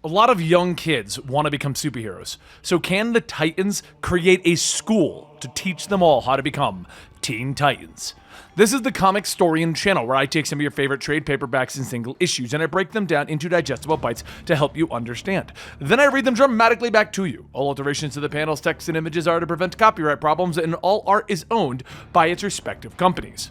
A lot of young kids want to become superheroes, so can the Titans create a school to teach them all how to become Teen Titans? This is the Comicstorian channel where I take some of your favorite trade paperbacks and single issues and I break them down into digestible bites to help you understand. Then I read them dramatically back to you. All alterations to the panels, text, and images are to prevent copyright problems, and all art is owned by its respective companies.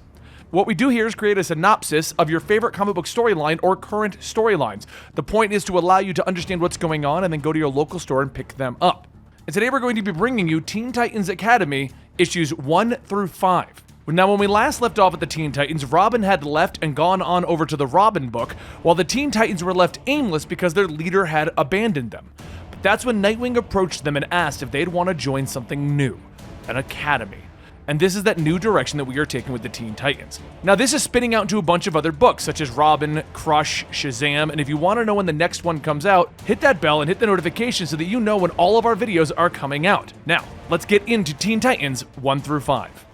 What we do here is create a synopsis of your favorite comic book storyline or current storylines. The point is to allow you to understand what's going on and then go to your local store and pick them up. And today we're going to be bringing you Teen Titans Academy issues 1 through 5. Now, when we last left off at the Teen Titans, Robin had left and gone on over to the Robin book, while the Teen Titans were left aimless because their leader had abandoned them. But that's when Nightwing approached them and asked if they'd want to join something new, an academy. And this is that new direction that we are taking with the Teen Titans. Now, this is spinning out into a bunch of other books, such as Robin, Crush, Shazam, and if you want to know when the next one comes out, hit that bell and hit the notification so that you know when all of our videos are coming out. Now, let's get into Teen Titans 1 through 5.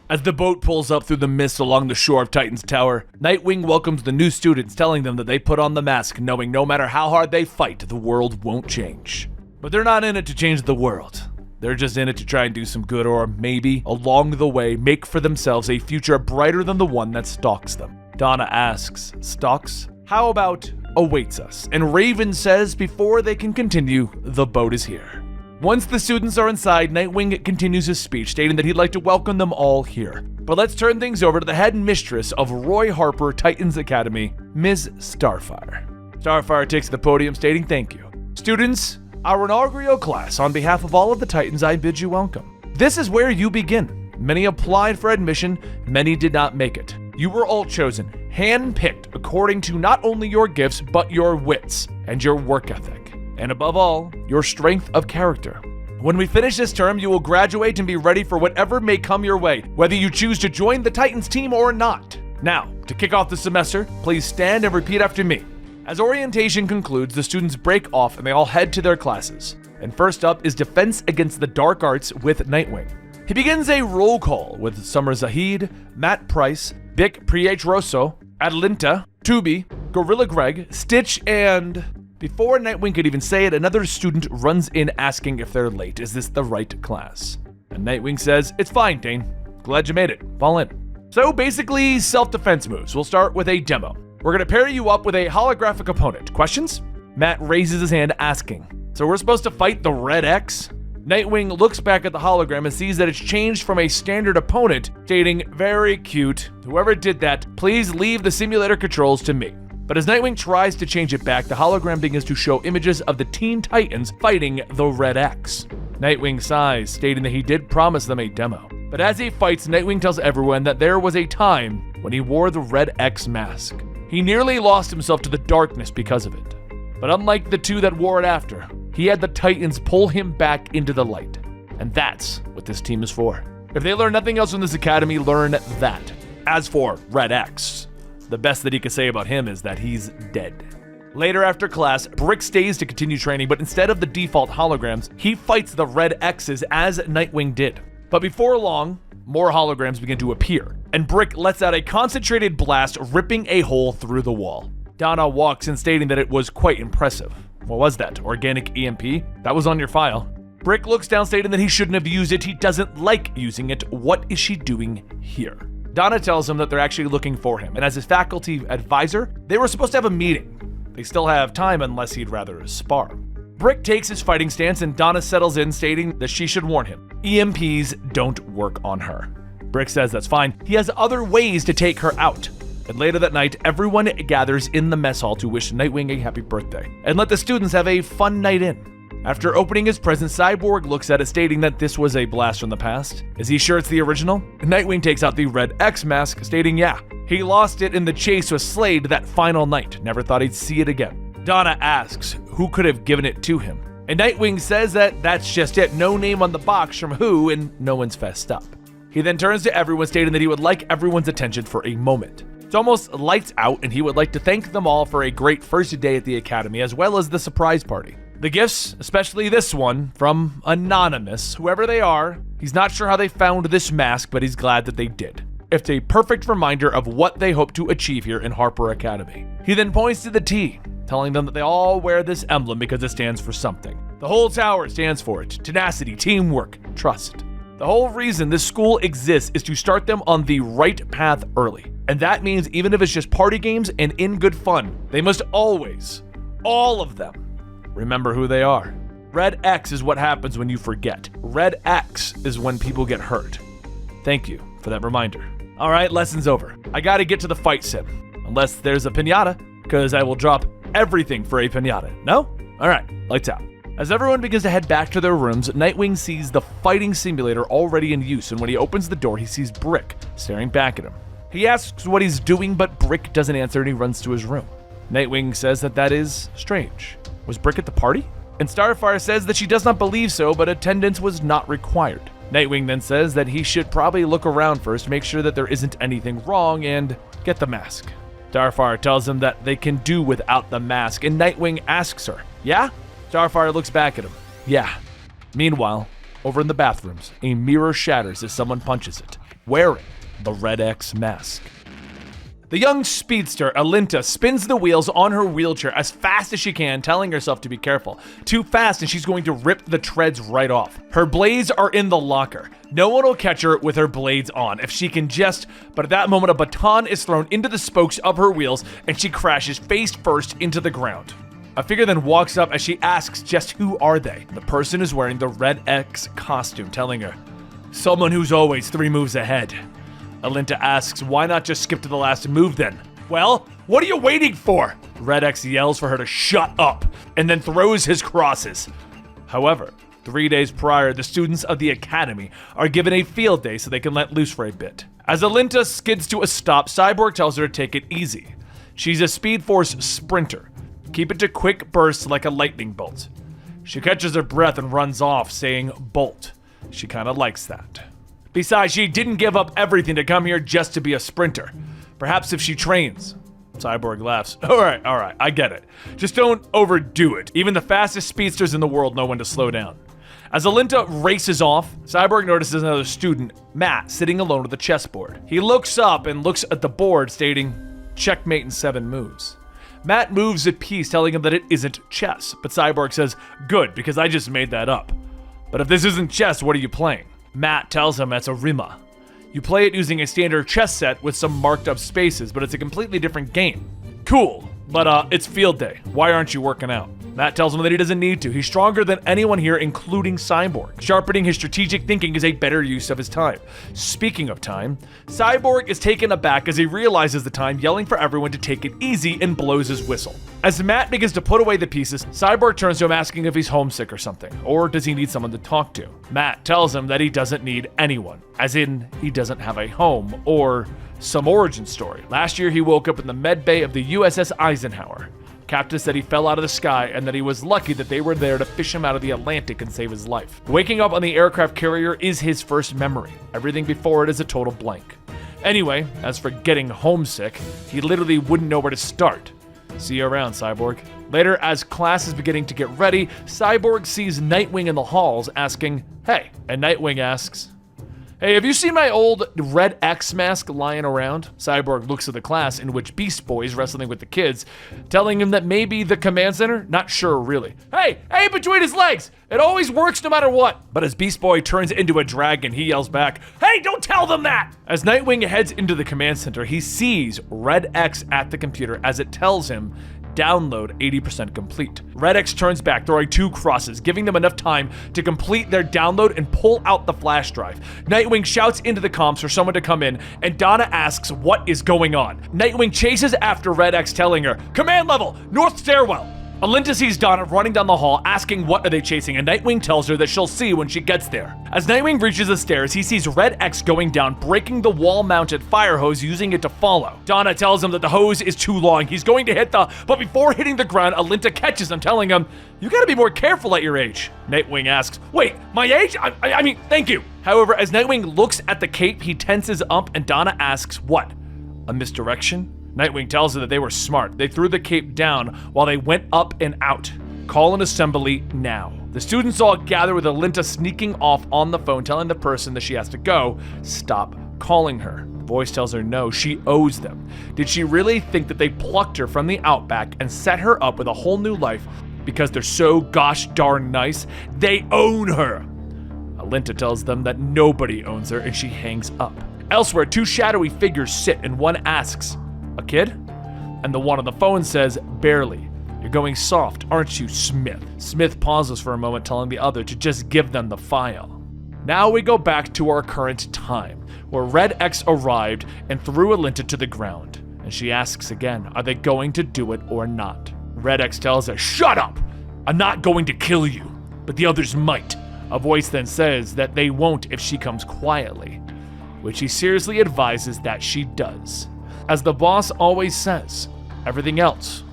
As the boat pulls up through the mist along the shore of Titan's Tower, Nightwing welcomes the new students, telling them that they put on the mask, knowing no matter how hard they fight, the world won't change. But they're not in it to change the world. They're just in it to try and do some good, or maybe, along the way, make for themselves a future brighter than the one that stalks them. Donna asks, "Stalks? How about awaits us?" And Raven says before they can continue, the boat is here. Once the students are inside, Nightwing continues his speech, stating that he'd like to welcome them all here. But let's turn things over to the head mistress of Roy Harper Titans Academy, Ms. Starfire. Starfire takes the podium, stating thank you. "Students, our inaugural class, on behalf of all of the Titans, I bid you welcome. This is where you begin. Many applied for admission, many did not make it. You were all chosen, hand-picked according to not only your gifts, but your wits and your work ethic. And above all, your strength of character. When we finish this term, you will graduate and be ready for whatever may come your way, whether you choose to join the Titans team or not. Now, to kick off the semester, please stand and repeat after me." As orientation concludes, the students break off and they all head to their classes. And first up is Defense Against the Dark Arts with Nightwing. He begins a roll call with Summer Zahid, Matt Price, Vic Pietroso, Adelinta, Tubi, Gorilla Greg, Stitch, and... Before Nightwing could even say it, another student runs in asking if they're late. Is this the right class? And Nightwing says, "It's fine, Dane. Glad you made it. Fall in." So basically, self-defense moves. We'll start with a demo. We're going to pair you up with a holographic opponent. Questions? Matt raises his hand asking, "So we're supposed to fight the Red X?" Nightwing looks back at the hologram and sees that it's changed from a standard opponent, stating, "Very cute. Whoever did that, please leave the simulator controls to me." But as Nightwing tries to change it back, the hologram begins to show images of the Teen Titans fighting the Red X. Nightwing sighs, stating that he did promise them a demo. But as he fights, Nightwing tells everyone that there was a time when he wore the Red X mask. He nearly lost himself to the darkness because of it. But unlike the two that wore it after, he had the Titans pull him back into the light. And that's what this team is for. If they learn nothing else from this academy, learn that. As for Red X, the best that he could say about him is that he's dead. Later after class, Brick stays to continue training, but instead of the default holograms, he fights the Red X's as Nightwing did. But before long, more holograms begin to appear, and Brick lets out a concentrated blast, ripping a hole through the wall. Donna walks in, stating that it was quite impressive. What was that? Organic EMP? That was on your file. Brick looks down, stating that he shouldn't have used it. He doesn't like using it. What is she doing here? Donna tells him that they're actually looking for him, and as his faculty advisor, they were supposed to have a meeting. They still have time unless he'd rather spar. Brick takes his fighting stance, and Donna settles in, stating that she should warn him. EMPs don't work on her. Brick says that's fine. He has other ways to take her out. And later that night, everyone gathers in the mess hall to wish Nightwing a happy birthday, and let the students have a fun night in. After opening his present, Cyborg looks at it, stating that this was a blast from the past. Is he sure it's the original? Nightwing takes out the Red X mask, stating yeah, he lost it in the chase with Slade that final night. Never thought he'd see it again. Donna asks who could have given it to him. And Nightwing says that that's just it. No name on the box from who, and no one's fessed up. He then turns to everyone, stating that he would like everyone's attention for a moment. It's almost lights out, and he would like to thank them all for a great first day at the Academy, as well as the surprise party. The gifts, especially this one, from Anonymous, whoever they are, he's not sure how they found this mask, but he's glad that they did. It's a perfect reminder of what they hope to achieve here in Harper Academy. He then points to the T, telling them that they all wear this emblem because it stands for something. The whole tower stands for it: tenacity, teamwork, trust. The whole reason this school exists is to start them on the right path early. And that means even if it's just party games and in good fun, they must always, all of them, remember who they are. Red X is what happens when you forget. Red X is when people get hurt. Thank you for that reminder. All right, lesson's over. I gotta get to the fight sim. Unless there's a piñata, because I will drop everything for a piñata. No? All right, lights out. As everyone begins to head back to their rooms, Nightwing sees the fighting simulator already in use, and when he opens the door, he sees Brick staring back at him. He asks what he's doing, but Brick doesn't answer and he runs to his room. Nightwing says that is strange. Was Brick at the party? And Starfire says that she does not believe so, but attendance was not required. Nightwing then says that he should probably look around first, make sure that there isn't anything wrong, and get the mask. Starfire tells him that they can do without the mask, and Nightwing asks her, yeah? Starfire looks back at him. Yeah. Meanwhile, over in the bathrooms, a mirror shatters as someone punches it, wearing the Red X mask. The young speedster, Alinta, spins the wheels on her wheelchair as fast as she can, telling herself to be careful. Too fast and she's going to rip the treads right off. Her blades are in the locker. No one will catch her with her blades on if she can just, but at that moment a baton is thrown into the spokes of her wheels and she crashes face first into the ground. A figure then walks up as she asks just who are they. The person is wearing the Red X costume, telling her, someone who's always 3 moves ahead. Alinta asks, why not just skip to the last move then? Well, what are you waiting for? Red X yells for her to shut up and then throws his crosses. However, 3 days prior, the students of the academy are given a field day so they can let loose for a bit. As Alinta skids to a stop, Cyborg tells her to take it easy. She's a Speed Force sprinter. Keep it to quick bursts like a lightning bolt. She catches her breath and runs off, saying bolt. She kinda likes that. Besides, she didn't give up everything to come here just to be a sprinter. Perhaps if she trains. Cyborg laughs. All right, I get it. Just don't overdo it. Even the fastest speedsters in the world know when to slow down. As Alinta races off, Cyborg notices another student, Matt, sitting alone at the chessboard. He looks up and looks at the board, stating, checkmate in 7 moves. Matt moves a piece, telling him that it isn't chess, but Cyborg says, good, because I just made that up. But if this isn't chess, what are you playing? Matt tells him that's a rima. You play it using a standard chess set with some marked up spaces, but it's a completely different game. Cool, but it's field day. Why aren't you working out? Matt tells him that he doesn't need to. He's stronger than anyone here, including Cyborg. Sharpening his strategic thinking is a better use of his time. Speaking of time, Cyborg is taken aback as he realizes the time, yelling for everyone to take it easy and blows his whistle. As Matt begins to put away the pieces, Cyborg turns to him asking if he's homesick or something, or does he need someone to talk to? Matt tells him that he doesn't need anyone, as in he doesn't have a home or some origin story. Last year he woke up in the med bay of the USS Eisenhower. Captain said he fell out of the sky and that he was lucky that they were there to fish him out of the Atlantic and save his life. Waking up on the aircraft carrier is his first memory. Everything before it is a total blank. Anyway, as for getting homesick, he literally wouldn't know where to start. See you around, Cyborg. Later, as class is beginning to get ready, Cyborg sees Nightwing in the halls asking, hey, and Nightwing asks, hey, have you seen my old Red X mask lying around? Cyborg looks at the class in which Beast Boy is wrestling with the kids, telling him that maybe the command center? Not sure, really. Hey, between his legs! It always works no matter what! But as Beast Boy turns into a dragon, he yells back, hey, don't tell them that! As Nightwing heads into the command center, he sees Red X at the computer as it tells him, download 80% complete. Red X turns back, throwing 2 crosses, giving them enough time to complete their download and pull out the flash drive. Nightwing shouts into the comms for someone to come in, and Donna asks what is going on. Nightwing chases after Red X, telling her, command level, north stairwell. Alinta sees Donna running down the hall, asking what are they chasing, and Nightwing tells her that she'll see when she gets there. As Nightwing reaches the stairs, he sees Red X going down, breaking the wall-mounted fire hose, using it to follow. Donna tells him that the hose is too long. He's going to hit but before hitting the ground, Alinta catches him, telling him, you gotta be more careful at your age. Nightwing asks, wait, my age? I mean, thank you. However, as Nightwing looks at the cape, he tenses up, and Donna asks, what? A misdirection? Nightwing tells her that they were smart. They threw the cape down while they went up and out. Call an assembly now. The students all gather with Alinta sneaking off on the phone, telling the person that she has to go, stop calling her. Voice tells her no, she owes them. Did she really think that they plucked her from the outback and set her up with a whole new life because they're so gosh darn nice? They own her! Alinta tells them that nobody owns her, and she hangs up. Elsewhere, two shadowy figures sit, and one asks, "A kid?" And the one on the phone says, "Barely. You're going soft, aren't you, Smith?" Smith pauses for a moment, telling the other to just give them the file. Now we go back to our current time, where Red X arrived and threw Alinta to the ground. And she asks again, are they going to do it or not? Red X tells her, "Shut up! I'm not going to kill you, but the others might." A voice then says that they won't if she comes quietly, which he seriously advises that she does. As the boss always says, everything else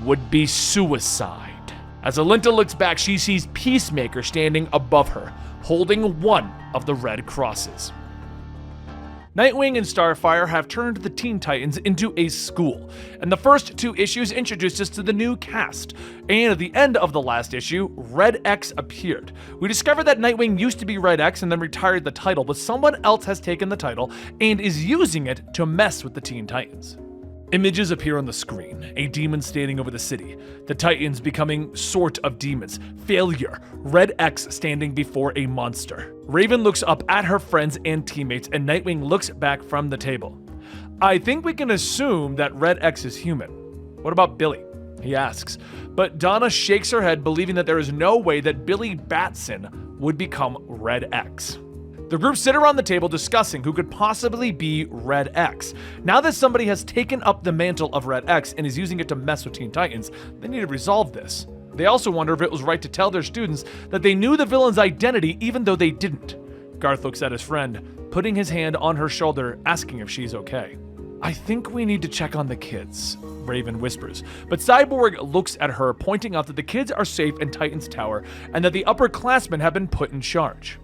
would be suicide. As Alinta looks back, she sees Peacemaker standing above her, holding one of the red crosses. Nightwing and Starfire have turned the Teen Titans into a school, and the first two issues introduced us to the new cast. And at the end of the last issue, Red X appeared. We discovered that Nightwing used to be Red X and then retired the title, but someone else has taken the title and is using it to mess with the Teen Titans. Images appear on the screen, a demon standing over the city, the Titans becoming sort of demons, failure, Red X standing before a monster. Raven looks up at her friends and teammates, and Nightwing looks back from the table. I think we can assume that Red X is human. What about Billy? He asks, but Donna shakes her head, believing that there is no way that Billy Batson would become Red X. The group sit around the table discussing who could possibly be Red X. Now that somebody has taken up the mantle of Red X and is using it to mess with Teen Titans, they need to resolve this. They also wonder if it was right to tell their students that they knew the villain's identity even though they didn't. Garth looks at his friend, putting his hand on her shoulder, asking if she's okay. I think we need to check on the kids, Raven whispers, but Cyborg looks at her, pointing out that the kids are safe in Titan's Tower and that the upperclassmen have been put in charge.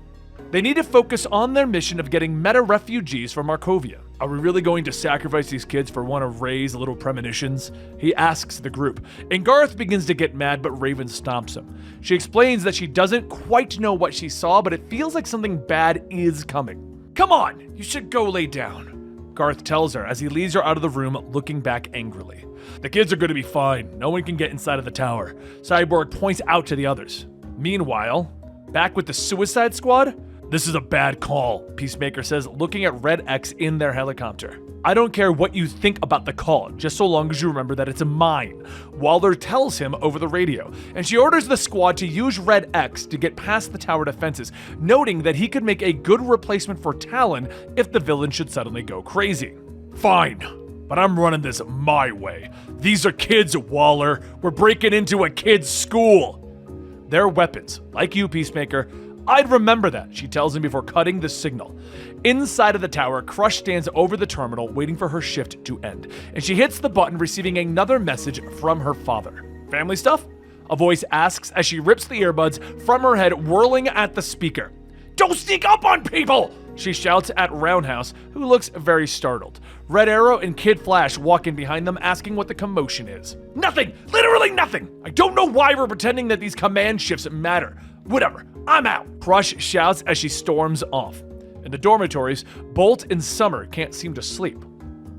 They need to focus on their mission of getting meta-refugees from Markovia. Are we really going to sacrifice these kids for one of Ray's little premonitions? He asks the group, and Garth begins to get mad, but Raven stomps him. She explains that she doesn't quite know what she saw, but it feels like something bad is coming. Come on, you should go lay down, Garth tells her as he leads her out of the room, looking back angrily. The kids are going to be fine. No one can get inside of the tower. Cyborg points out to the others. Meanwhile, back with the Suicide Squad, this is a bad call, Peacemaker says, looking at Red X in their helicopter. I don't care what you think about the call, just so long as you remember that it's mine, Waller tells him over the radio, and she orders the squad to use Red X to get past the tower defenses, noting that he could make a good replacement for Talon if the villain should suddenly go crazy. Fine, but I'm running this my way. These are kids, Waller. We're breaking into a kid's school. They're weapons, like you, Peacemaker. I'd remember that, she tells him before cutting the signal. Inside of the tower, Crush stands over the terminal waiting for her shift to end, and she hits the button, receiving another message from her father. Family stuff? A voice asks as she rips the earbuds from her head, whirling at the speaker. Don't sneak up on people, she shouts at Roundhouse, who looks very startled. Red Arrow and Kid Flash walk in behind them, asking what the commotion is. Nothing! Literally nothing! I don't know why we're pretending that these command shifts matter. Whatever, I'm out, Crush shouts as she storms off. In the dormitories, Bolt and Summer can't seem to sleep.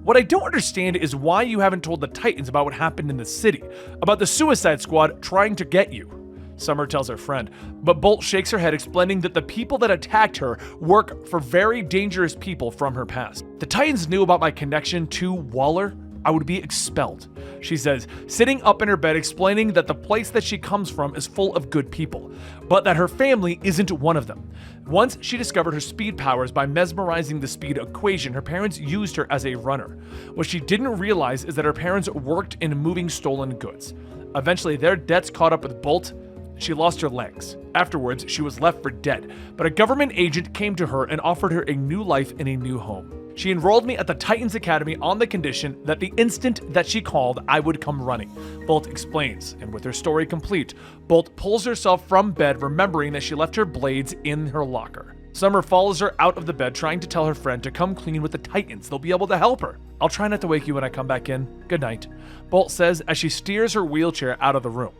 What I don't understand is why you haven't told the Titans about what happened in the city, about the Suicide Squad trying to get you. Summer tells her friend, but Bolt shakes her head, explaining that the people that attacked her work for very dangerous people from her past. The Titans knew about my connection to Waller. I would be expelled, she says, sitting up in her bed, explaining that the place that she comes from is full of good people, but that her family isn't one of them. Once she discovered her speed powers by mesmerizing the speed equation, her parents used her as a runner. What she didn't realize is that her parents worked in moving stolen goods. Eventually, their debts caught up with Bolt. She lost her legs. Afterwards, she was left for dead, but a government agent came to her and offered her a new life in a new home. She enrolled me at the Titans Academy on the condition that the instant that she called, I would come running, Bolt explains, and with her story complete, Bolt pulls herself from bed, remembering that she left her blades in her locker. Summer follows her out of the bed, trying to tell her friend to come clean with the Titans. They'll be able to help her. I'll try not to wake you when I come back in. Good night, Bolt says as she steers her wheelchair out of the room.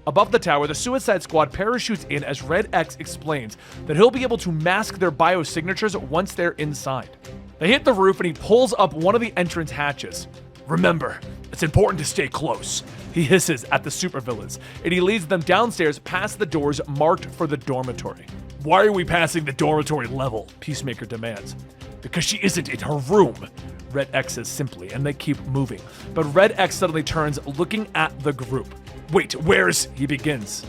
Above the tower, the Suicide Squad parachutes in as Red X explains that he'll be able to mask their biosignatures once they're inside. They hit the roof and he pulls up one of the entrance hatches. Remember, it's important to stay close, he hisses at the supervillains, and he leads them downstairs past the doors marked for the dormitory. Why are we passing the dormitory level? Peacemaker demands. Because she isn't in her room, Red X says simply, and they keep moving. But Red X suddenly turns, looking at the group. Wait, where's... he begins.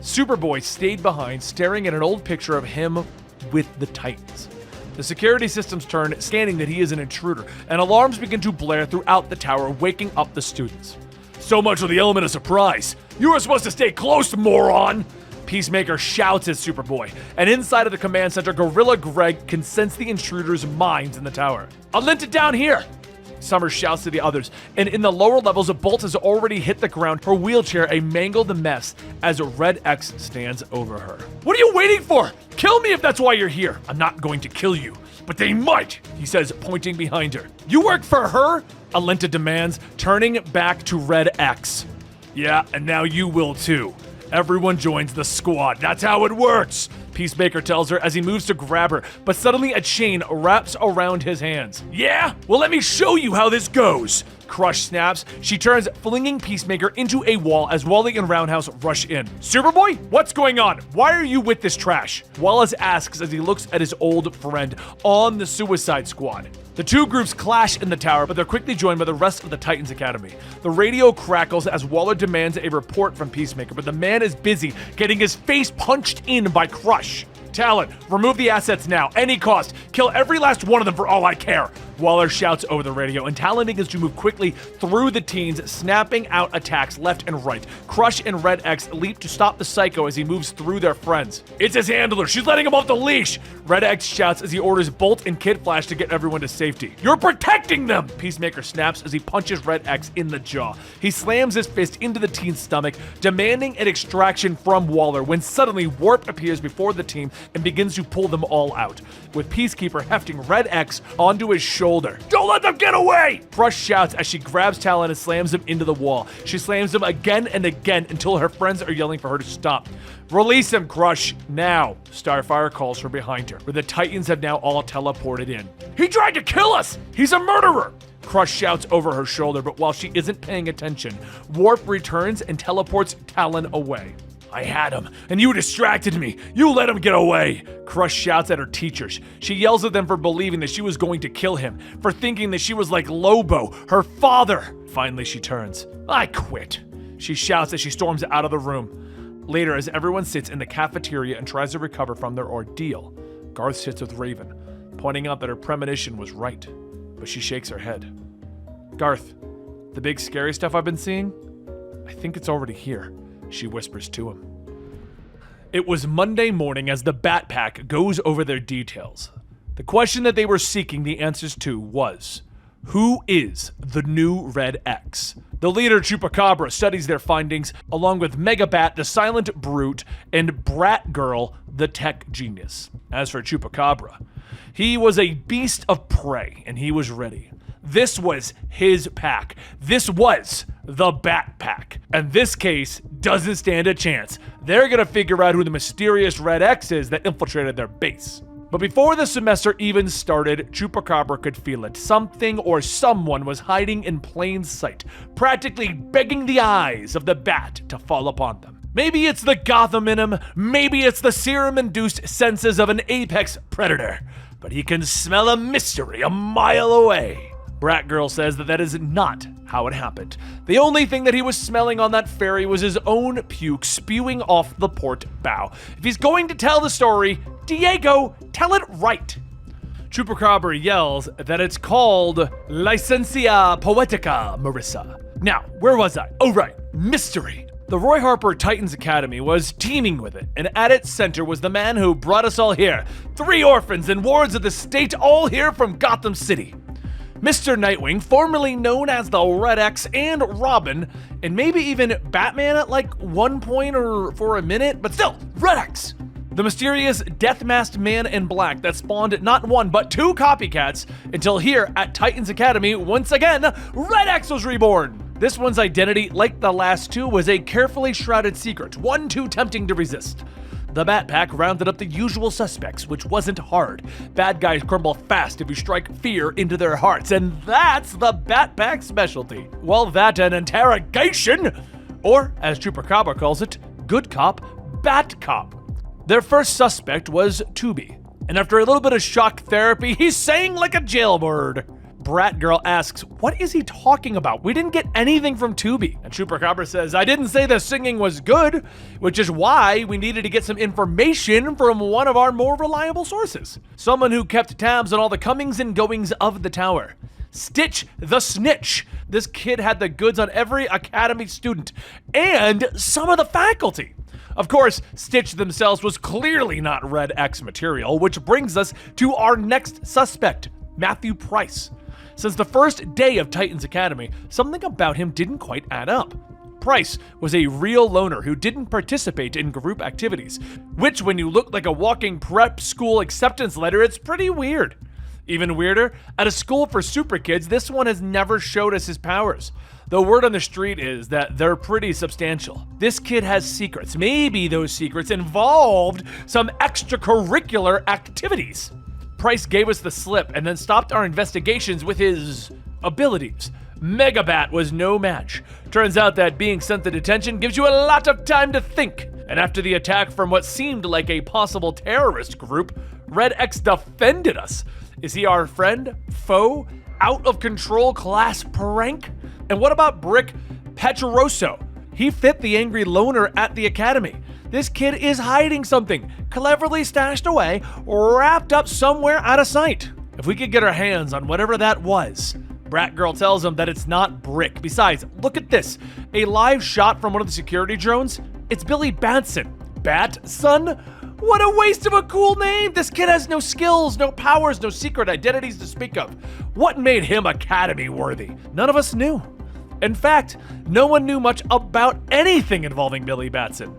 Superboy stayed behind, staring at an old picture of him with the Titans. The security systems turn, scanning that he is an intruder, and alarms begin to blare throughout the tower, waking up the students. So much for the element of surprise. You were supposed to stay close, moron! Peacemaker shouts at Superboy, and inside of the command center, Gorilla Greg can sense the intruder's minds in the tower. I'll lint it down here! Summers shouts to the others, and in the lower levels, a Bolt has already hit the ground, her wheelchair a mangled mess as Red X stands over her. What are you waiting for? Kill me if that's why you're here. I'm not going to kill you, but they might, he says, pointing behind her. You work for her? Alenta demands, turning back to Red X. Yeah, and now you will too. Everyone joins the squad. That's how it works, Peacemaker tells her as he moves to grab her, but suddenly a chain wraps around his hands. Yeah? Well, let me show you how this goes. Crush snaps. She turns, flinging Peacemaker into a wall as Wally and Roundhouse rush in. Superboy? What's going on? Why are you with this trash? Wallace asks as he looks at his old friend on the Suicide Squad. The two groups clash in the tower, but they're quickly joined by the rest of the Titans Academy. The radio crackles as Waller demands a report from Peacemaker, but the man is busy getting his face punched in by Crush. Talon, remove the assets now, any cost. Kill every last one of them for all I care. Waller shouts over the radio, and Talon begins to move quickly through the teens, snapping out attacks left and right. Crush and Red X leap to stop the Psycho as he moves through their friends. It's his handler, she's letting him off the leash! Red X shouts as he orders Bolt and Kid Flash to get everyone to safety. You're protecting them! Peacemaker snaps as he punches Red X in the jaw. He slams his fist into the teen's stomach, demanding an extraction from Waller, when suddenly Warp appears before the team and begins to pull them all out, with Peacekeeper hefting Red X onto his shoulder. Don't let them get away! Crush shouts as she grabs Talon and slams him into the wall. She slams him again and again until her friends are yelling for her to stop. Release him, Crush, now! Starfire calls from behind her, where the Titans have now all teleported in. He tried to kill us! He's a murderer! Crush shouts over her shoulder, but while she isn't paying attention, Warp returns and teleports Talon away. I had him, and you distracted me. You let him get away. Crush shouts at her teachers. She yells at them for believing that she was going to kill him, for thinking that she was like Lobo, her father. Finally, she turns. I quit. She shouts as she storms out of the room. Later, as everyone sits in the cafeteria and tries to recover from their ordeal, Garth sits with Raven, pointing out that her premonition was right, but she shakes her head. Garth, the big scary stuff I've been seeing? I think it's already here. She whispers to him. It was Monday morning as the Bat Pack goes over their details. The question that they were seeking the answers to was, who is the new Red X? The leader, Chupacabra, studies their findings, along with Megabat, the silent brute, and Brat Girl, the tech genius. As for Chupacabra, he was a beast of prey, and he was ready. This was his pack. This was the Bat Pack. And this case doesn't stand a chance. They're gonna figure out who the mysterious Red X is that infiltrated their base. But before the semester even started, Chupacabra could feel it. Something or someone was hiding in plain sight, practically begging the eyes of the Bat to fall upon them. Maybe it's the Gotham in him, maybe it's the serum-induced senses of an apex predator, but he can smell a mystery a mile away. Brat Girl says that is not how it happened. The only thing that he was smelling on that ferry was his own puke spewing off the port bow. If he's going to tell the story, Diego, tell it right. Chupacabra yells that it's called Licencia Poetica, Marissa. Now, where was I? Oh right, mystery. The Roy Harper Titans Academy was teeming with it, and at its center was the man who brought us all here. 3 orphans and wards of the state, all here from Gotham City. Mr. Nightwing, formerly known as the Red X, and Robin, and maybe even Batman at like one point or for a minute, but still, Red X! The mysterious death-masked man in black that spawned not one but 2 copycats until here at Titans Academy, once again, Red X was reborn! This one's identity, like the last two, was a carefully shrouded secret, one too tempting to resist. The Bat Pack rounded up the usual suspects, which wasn't hard. Bad guys crumble fast if you strike fear into their hearts, and that's the Bat Pack's specialty. Well, that and interrogation, or as Chupacabra calls it, good cop, bad cop. Their first suspect was Tubi, and after a little bit of shock therapy, he sang like a jailbird. Brat Girl asks, what is he talking about? We didn't get anything from Tubi. And Chupacabra says, I didn't say the singing was good, which is why we needed to get some information from one of our more reliable sources. Someone who kept tabs on all the comings and goings of the tower. Stitch the Snitch. This kid had the goods on every Academy student and some of the faculty. Of course, Stitch themselves was clearly not Red X material, which brings us to our next suspect, Matthew Price. Since the first day of Titans Academy, something about him didn't quite add up. Price was a real loner who didn't participate in group activities, which when you look like a walking prep school acceptance letter, it's pretty weird. Even weirder, at a school for super kids, this one has never showed us his powers. The word on the street is that they're pretty substantial. This kid has secrets. Maybe those secrets involved some extracurricular activities. Price gave us the slip and then stopped our investigations with his abilities. Megabat was no match. Turns out that being sent to detention gives you a lot of time to think. And after the attack from what seemed like a possible terrorist group, Red X defended us. Is he our friend, foe, out of control class prank? And what about Brick Petroso? He fit the angry loner at the academy. This kid is hiding something, cleverly stashed away, wrapped up somewhere out of sight. If we could get our hands on whatever that was. Brat Girl tells him that it's not Brick. Besides, look at this. A live shot from one of the security drones. It's Billy Batson. Bat Son? What a waste of a cool name! This kid has no skills, no powers, no secret identities to speak of. What made him Academy worthy? None of us knew. In fact, no one knew much about anything involving Billy Batson.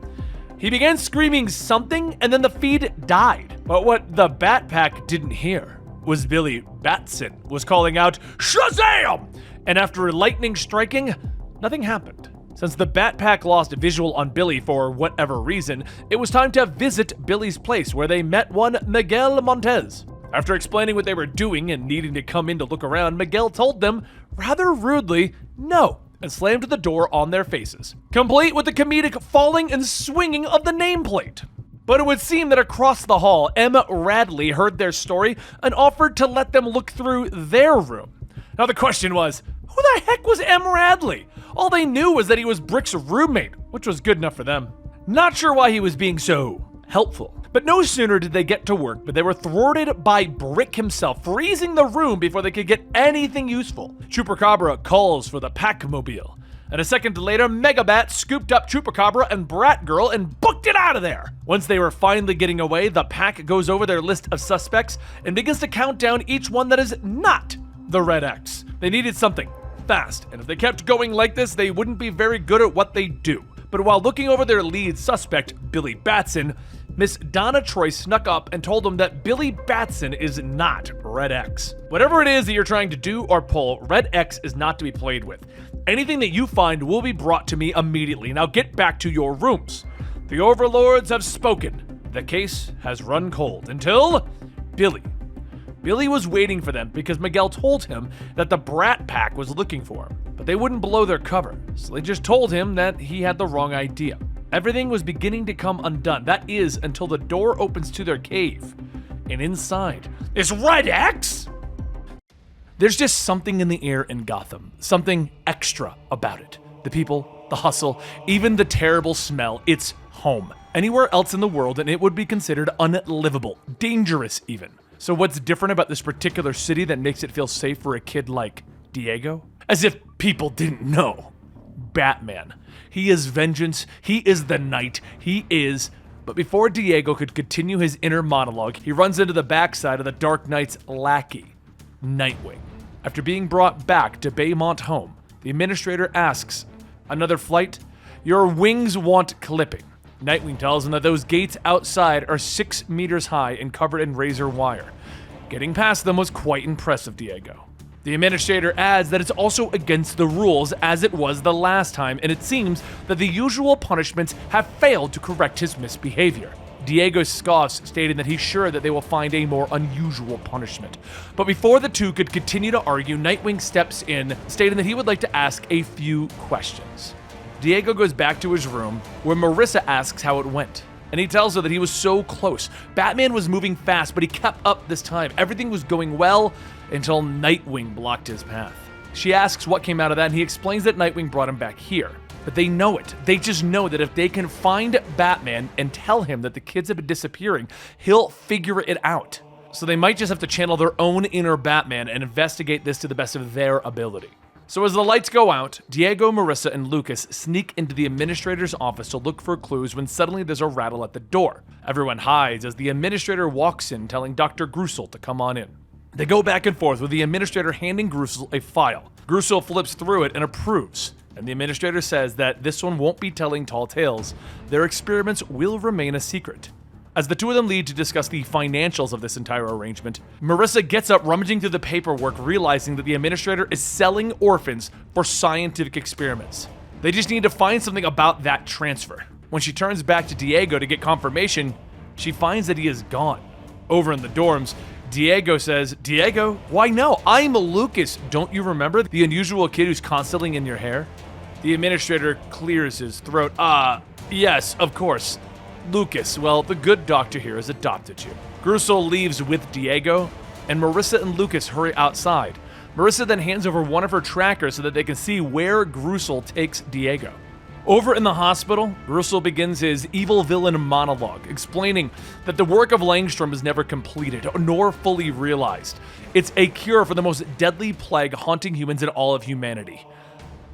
He began screaming something, and then the feed died. But what the Bat Pack didn't hear was Billy Batson was calling out, Shazam! And after lightning striking, nothing happened. Since the Bat Pack lost visual on Billy for whatever reason, it was time to visit Billy's place where they met one Miguel Montez. After explaining what they were doing and needing to come in to look around, Miguel told them, rather rudely, no, and slammed the door on their faces, complete with the comedic falling and swinging of the nameplate. But it would seem that across the hall, Emma Radley heard their story and offered to let them look through their room. Now the question was, who the heck was M. Radley? All they knew was that he was Brick's roommate, which was good enough for them. Not sure why he was being so helpful. But no sooner did they get to work, but they were thwarted by Brick himself, freezing the room before they could get anything useful. Chupacabra calls for the Pack-mobile. And a second later, Megabat scooped up Chupacabra and Brat Girl and booked it out of there. Once they were finally getting away, the Pack goes over their list of suspects and begins to count down each one that is not the Red X. They needed something fast, and if they kept going like this, they wouldn't be very good at what they do. But while looking over their lead suspect, Billy Batson, Miss Donna Troy snuck up and told them that Billy Batson is not Red X. Whatever it is that you're trying to do or pull, Red X is not to be played with. Anything that you find will be brought to me immediately. Now get back to your rooms. The overlords have spoken. The case has run cold until Billy. Billy was waiting for them because Miguel told him that the Brat Pack was looking for him, but they wouldn't blow their cover, so they just told him that he had the wrong idea. Everything was beginning to come undone, that is, until the door opens to their cave, and inside is Red X! There's just something in the air in Gotham, something extra about it. The people, the hustle, even the terrible smell, it's home. Anywhere else in the world and it would be considered unlivable, dangerous even. So what's different about this particular city that makes it feel safe for a kid like Diego? As if people didn't know. Batman. He is vengeance. He is the night. He is... But before Diego could continue his inner monologue, he runs into the backside of the Dark Knight's lackey, Nightwing. After being brought back to Baymont home, the administrator asks, "Another flight? Your wings want clipping." Nightwing tells him that those gates outside are 6 meters high and covered in razor wire. Getting past them was quite impressive, Diego. The administrator adds that it's also against the rules as it was the last time, and it seems that the usual punishments have failed to correct his misbehavior. Diego scoffs, stating that he's sure that they will find a more unusual punishment. But before the two could continue to argue, Nightwing steps in, stating that he would like to ask a few questions. Diego goes back to his room, where Marissa asks how it went. And he tells her that he was so close. Batman was moving fast, but he kept up this time. Everything was going well until Nightwing blocked his path. She asks what came out of that, and he explains that Nightwing brought him back here. But they know it. They just know that if they can find Batman and tell him that the kids have been disappearing, he'll figure it out. So they might just have to channel their own inner Batman and investigate this to the best of their ability. So as the lights go out, Diego, Marissa, and Lucas sneak into the administrator's office to look for clues when suddenly there's a rattle at the door. Everyone hides as the administrator walks in, telling Dr. Gruesel to come on in. They go back and forth with the administrator handing Gruesel a file. Gruesel flips through it and approves. And the administrator says that this one won't be telling tall tales. Their experiments will remain a secret. As the two of them lead to discuss the financials of this entire arrangement, Marissa gets up, rummaging through the paperwork, realizing that the administrator is selling orphans for scientific experiments. They just need to find something about that transfer. When she turns back to Diego to get confirmation, she finds that he is gone. Over in the dorms, Diego says, "Diego, why no, I'm Lucas. Don't you remember the unusual kid who's constantly in your hair?" The administrator clears his throat. Yes, of course. Lucas, well, the good doctor here has adopted you. Gruesel leaves with Diego, and Marissa and Lucas hurry outside. Marissa then hands over one of her trackers so that they can see where Gruesel takes Diego. Over in the hospital, Gruesel begins his evil villain monologue, explaining that the work of Langstrom is never completed, nor fully realized. It's a cure for the most deadly plague haunting humans in all of humanity.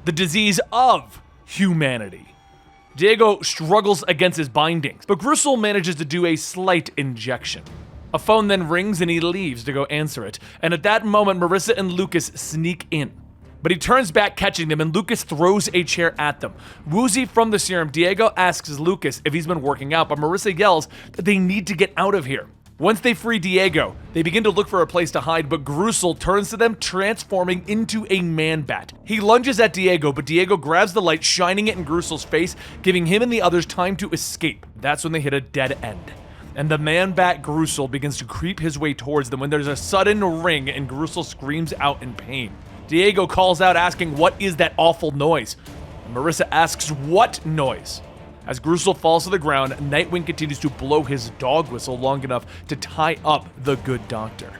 The disease of humanity. Diego struggles against his bindings, but Gruesel manages to do a slight injection. A phone then rings and he leaves to go answer it, and at that moment Marissa and Lucas sneak in. But he turns back, catching them, and Lucas throws a chair at them. Woozy from the serum, Diego asks Lucas if he's been working out, but Marissa yells that they need to get out of here. Once they free Diego, they begin to look for a place to hide, but Gruesel turns to them, transforming into a man-bat. He lunges at Diego, but Diego grabs the light, shining it in Gruesel's face, giving him and the others time to escape. That's when they hit a dead end. And the man-bat Gruesel begins to creep his way towards them when there's a sudden ring and Gruesel screams out in pain. Diego calls out, asking, "What is that awful noise?" And Marissa asks, "What noise?" As Gruesel falls to the ground, Nightwing continues to blow his dog whistle long enough to tie up the good doctor.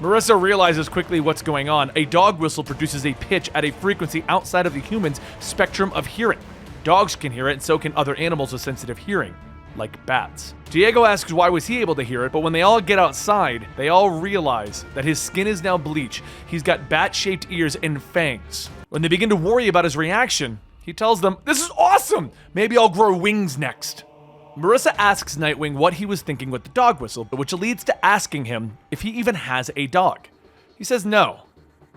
Marissa realizes quickly what's going on. A dog whistle produces a pitch at a frequency outside of the human's spectrum of hearing. Dogs can hear it, and so can other animals with sensitive hearing, like bats. Diego asks why was he able to hear it, but when they all get outside, they all realize that his skin is now bleach, he's got bat-shaped ears and fangs. When they begin to worry about his reaction, he tells them, "This is awesome! Maybe I'll grow wings next." Marissa asks Nightwing what he was thinking with the dog whistle, which leads to asking him if he even has a dog. He says no,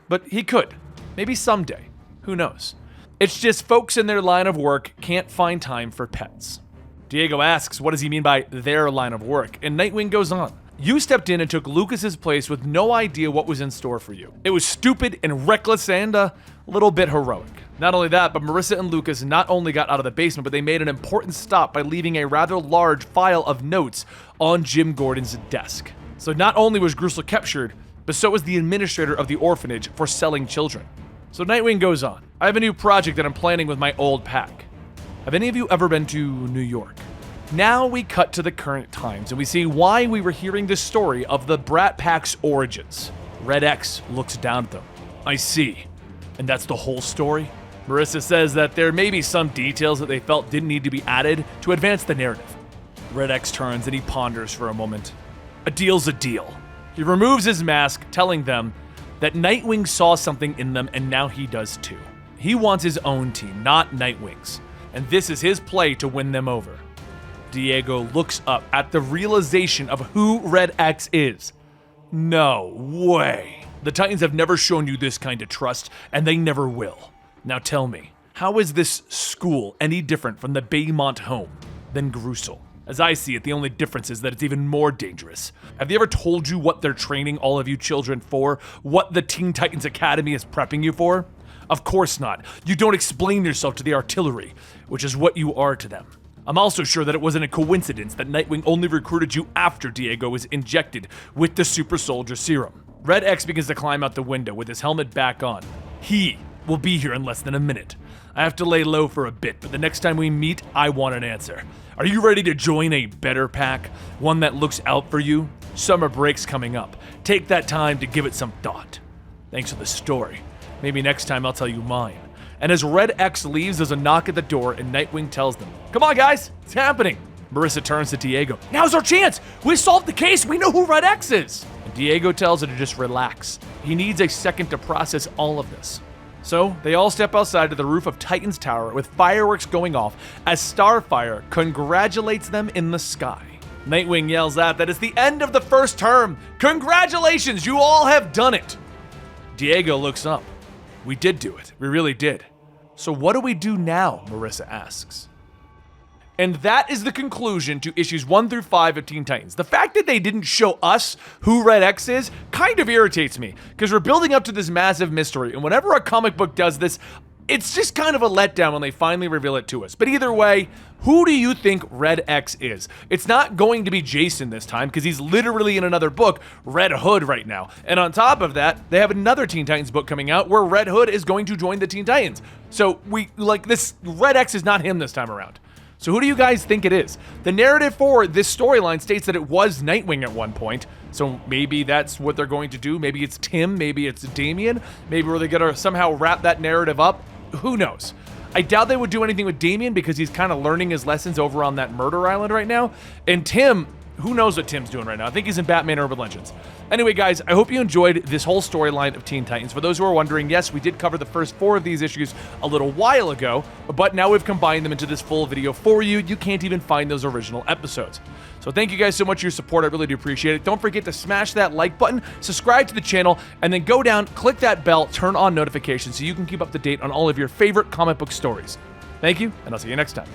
but he could. Maybe someday. Who knows? It's just folks in their line of work can't find time for pets. Diego asks what does he mean by their line of work, and Nightwing goes on. "You stepped in and took Lucas's place with no idea what was in store for you. It was stupid and reckless and a little bit heroic. Not only that, but Marissa and Lucas not only got out of the basement, but they made an important stop by leaving a rather large file of notes on Jim Gordon's desk. So not only was Gruesel captured, but so was the administrator of the orphanage for selling children." So Nightwing goes on. "I have a new project that I'm planning with my old pack. Have any of you ever been to New York?" Now we cut to the current times, and we see why we were hearing this story of the Brat Pack's origins. Red X looks down at them. "I see. And that's the whole story?" Marissa says that there may be some details that they felt didn't need to be added to advance the narrative. Red X turns and he ponders for a moment. "A deal's a deal." He removes his mask, telling them that Nightwing saw something in them and now he does too. He wants his own team, not Nightwing's, and this is his play to win them over. Diego looks up at the realization of who Red X is. "No way. The Titans have never shown you this kind of trust, and they never will. Now tell me, how is this school any different from the Baymont home than Gruesel?" As I see it, the only difference is that it's even more dangerous. Have they ever told you what they're training all of you children for? What the Teen Titans Academy is prepping you for? Of course not. You don't explain yourself to the artillery, which is what you are to them. I'm also sure that it wasn't a coincidence that Nightwing only recruited you after Diego was injected with the Super Soldier Serum. Red X begins to climb out the window with his helmet back on. He will be here in less than a minute. I have to lay low for a bit, but the next time we meet, I want an answer. Are you ready to join a better pack? One that looks out for you? Summer break's coming up. Take that time to give it some thought. Thanks for the story. Maybe next time I'll tell you mine. And as Red X leaves, there's a knock at the door and Nightwing tells them, "Come on guys, it's happening." Marissa turns to Diego. "Now's our chance! We solved the case! We know who Red X is!" And Diego tells her to just relax. He needs a second to process all of this. So, they all step outside to the roof of Titan's Tower with fireworks going off as Starfire congratulates them in the sky. Nightwing yells out that it's the end of the first term. Congratulations, you all have done it! Diego looks up. We did do it. We really did. So what do we do now? Marissa asks. And that is the conclusion to issues 1 through 5 of Teen Titans. The fact that they didn't show us who Red X is kind of irritates me, because we're building up to this massive mystery, and whenever a comic book does this, it's just kind of a letdown when they finally reveal it to us. But either way, who do you think Red X is? It's not going to be Jason this time, because he's literally in another book, Red Hood, right now. And on top of that, they have another Teen Titans book coming out where Red Hood is going to join the Teen Titans. So this Red X is not him this time around. So who do you guys think it is? The narrative for this storyline states that it was Nightwing at one point, so maybe that's what they're going to do. Maybe it's Tim, maybe it's Damian, maybe were they gonna somehow wrap that narrative up? Who knows? I doubt they would do anything with Damian because he's kind of learning his lessons over on that murder island right now. And Tim, who knows what Tim's doing right now? I think he's in Batman Urban Legends. Anyway, guys, I hope you enjoyed this whole storyline of Teen Titans. For those who are wondering, yes, we did cover the first 4 of these issues a little while ago, but now we've combined them into this full video for you. You can't even find those original episodes. So thank you guys so much for your support. I really do appreciate it. Don't forget to smash that like button, subscribe to the channel, and then go down, click that bell, turn on notifications so you can keep up to date on all of your favorite comic book stories. Thank you, and I'll see you next time.